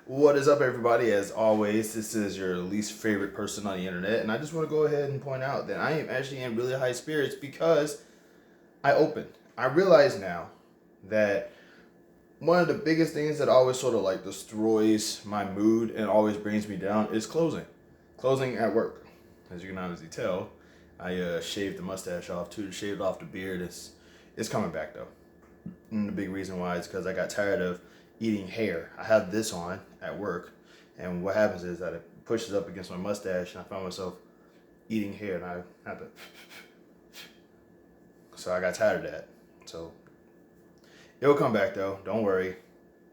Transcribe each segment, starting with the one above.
What is up, everybody? As always, this is your least favorite person on the internet, and I just want to go ahead and point out that I am actually in really high spirits because I opened. I realize now that one of the biggest things that always sort of like destroys my mood and always brings me down is closing. Closing at work. As you can obviously tell, I shaved the mustache off too, shaved off the beard. It's coming back though. And the big reason why is because I got tired of eating hair. I had this on at work, and what happens is that it pushes up against my mustache, and I found myself eating hair, and I had to. So I got tired of that. So it'll come back though. Don't worry,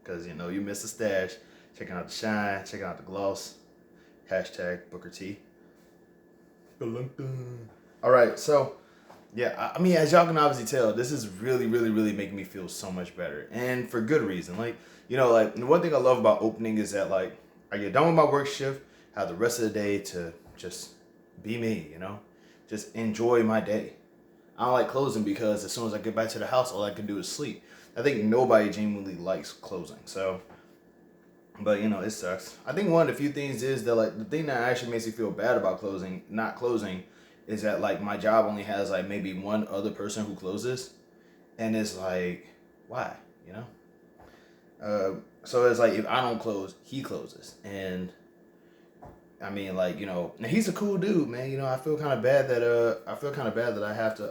because you missed the stash. Checking out the shine, checking out the gloss. Hashtag Booker T. All right, so yeah, I mean, as y'all can obviously tell, this is really, really, really making me feel so much better, and for good reason. Like the one thing I love about opening is that like I get done with my work shift, have the rest of the day to just be me, just enjoy my day. I don't like closing because as soon as I get back to the house, all I can do is sleep. I think nobody genuinely likes closing, so. But it sucks. I think one of the few things is that like the thing that actually makes me feel bad about not closing, is that like my job only has like maybe one other person who closes, and it's like, why, you know? So it's like if I don't close, he closes, and I mean like and he's a cool dude, man. I feel kind of bad that I have to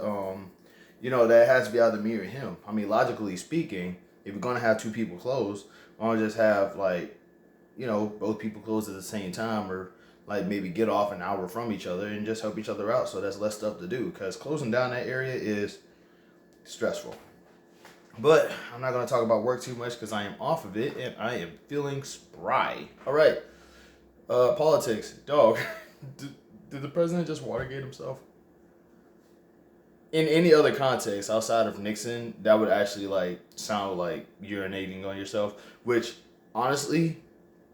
that it has to be either me or him. I mean, logically speaking, if you're gonna have two people close, why don't just have like both people close at the same time, or like maybe get off an hour from each other and just help each other out, so that's less stuff to do, because closing down that area is stressful. But I'm not going to talk about work too much because I am off of it and I am feeling spry. All right. Politics. Dog. did the president just Watergate himself? In any other context outside of Nixon, that would actually like sound like urinating on yourself, which honestly,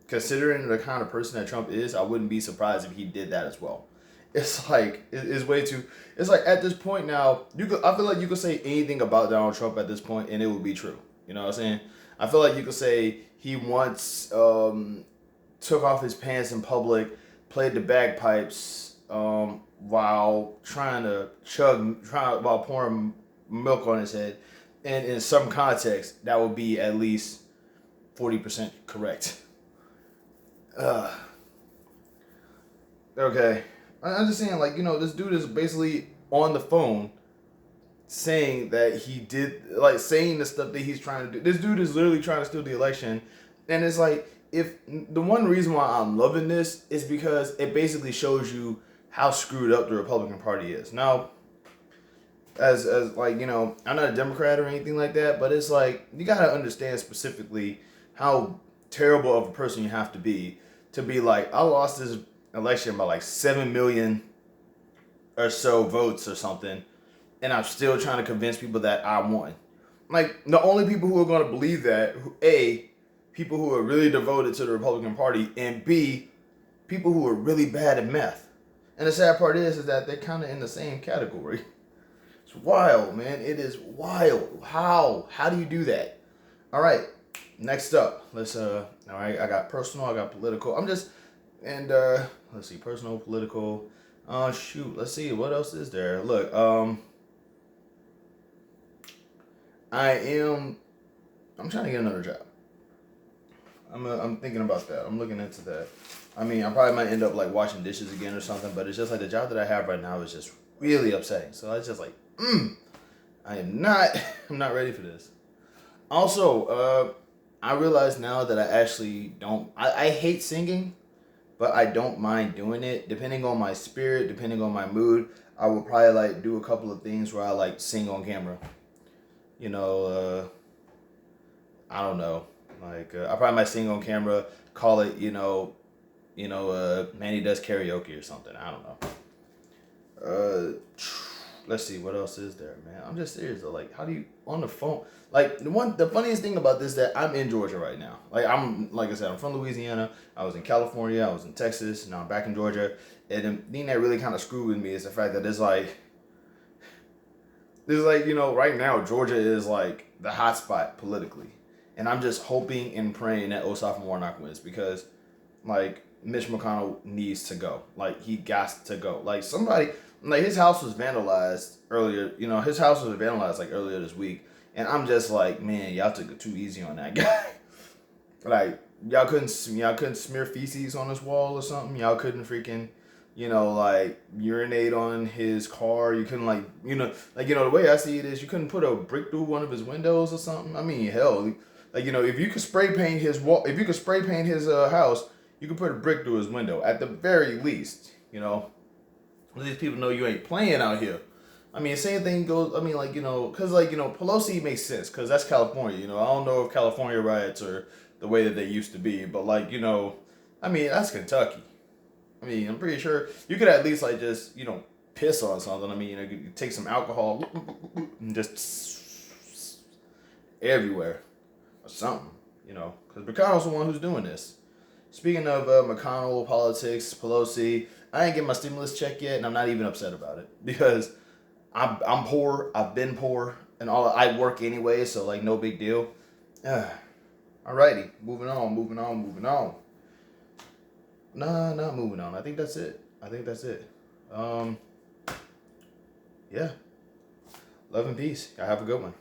considering the kind of person that Trump is, I wouldn't be surprised if he did that as well. It's like it's way too. It's like at this point now, I feel like you could say anything about Donald Trump at this point, and it would be true. You know what I'm saying? I feel like you could say he once took off his pants in public, played the bagpipes while while pouring milk on his head, and in some context, that would be at least 40% correct. Okay. I'm just saying, like, this dude is basically on the phone saying that he did, like, saying the stuff that he's trying to do. This dude is literally trying to steal the election. And it's like, if the one reason why I'm loving this is because it basically shows you how screwed up the Republican Party is. Now, as like, I'm not a Democrat or anything like that, but it's like, you gotta understand specifically how terrible of a person you have to be like, I lost this election by like 7 million or so votes or something, and I'm still trying to convince people that I won. Like, the only people who are going to believe that, A, people who are really devoted to the Republican Party, and B, people who are really bad at math. And the sad part is that they're kind of in the same category. It's wild, man. It is wild. How do you do that? All right. Next up, all right, I got personal, I got political. Let's see, personal, political. Shoot, let's see, what else is there? Look, I'm trying to get another job. I'm thinking about that. I'm looking into that. I mean, I probably might end up like washing dishes again or something, but it's just like the job that I have right now is just really upsetting. So it's just like, I'm not ready for this. Also, I realize now that I actually don't. I hate singing, but I don't mind doing it. Depending on my spirit, depending on my mood, I will probably like do a couple of things where I like sing on camera. I don't know. Like I probably might sing on camera, call it, Manny does karaoke or something. I don't know. Let's see, what else is there, man. I'm just serious though. Like, how do you on the phone? Like the funniest thing about this is that I'm in Georgia right now. Like I said, I'm from Louisiana. I was in California. I was in Texas. Now I'm back in Georgia. And the thing that really kind of screwed with me is the fact that right now Georgia is like the hot spot politically, and I'm just hoping and praying that Osaf and Warnock wins because, like, Mitch McConnell needs to go. Like, he got to go. Like, somebody, like, his house was vandalized earlier. You know, his house was vandalized, like, earlier this week. And I'm just like, man, y'all took it too easy on that guy. Like, y'all couldn't smear feces on his wall or something. Y'all couldn't freaking, like, urinate on his car. You couldn't, like, the way I see it is you couldn't put a brick through one of his windows or something. I mean, hell, like, if you could spray paint his wall, if you could spray paint his house, you could put a brick through his window at the very least. Let these people know you ain't playing out here. I mean, same thing goes. I mean, like, because, like, Pelosi makes sense because that's California. I don't know if California riots are the way that they used to be, but, like, I mean, that's Kentucky. I mean, I'm pretty sure you could at least, like, just, piss on something. I mean, you take some alcohol and just everywhere or something, because McConnell's the one who's doing this. Speaking of McConnell, politics, Pelosi, I ain't getting my stimulus check yet, and I'm not even upset about it because I'm poor. I've been poor, and I work anyway, so, like, no big deal. Alrighty, moving on. Nah, not moving on. I think that's it. Yeah. Love and peace. Y'all have a good one.